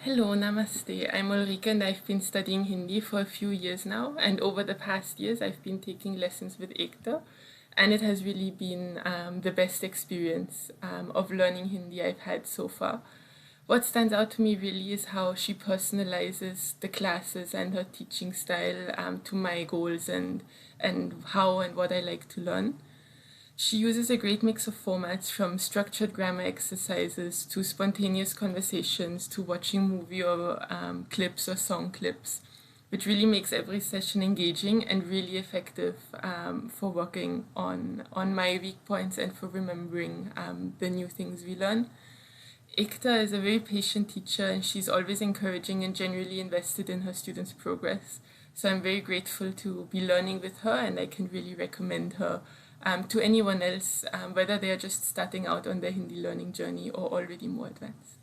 Hello, namaste. I'm Ulrike and I've been studying Hindi for a few years now. And over the past years, I've been taking lessons with Ekta. And it has really been the best experience of learning Hindi I've had so far. What stands out to me really is how she personalizes the classes and her teaching style to my goals and how and what I like to learn. She uses a great mix of formats from structured grammar exercises to spontaneous conversations to watching movie or clips or song clips, which really makes every session engaging and really effective for working on my weak points and for remembering the new things we learn. Ikta is a very patient teacher and she's always encouraging and generally invested in her students' progress. So I'm very grateful to be learning with her and I can really recommend her to anyone else, whether they are just starting out on their Hindi learning journey or already more advanced.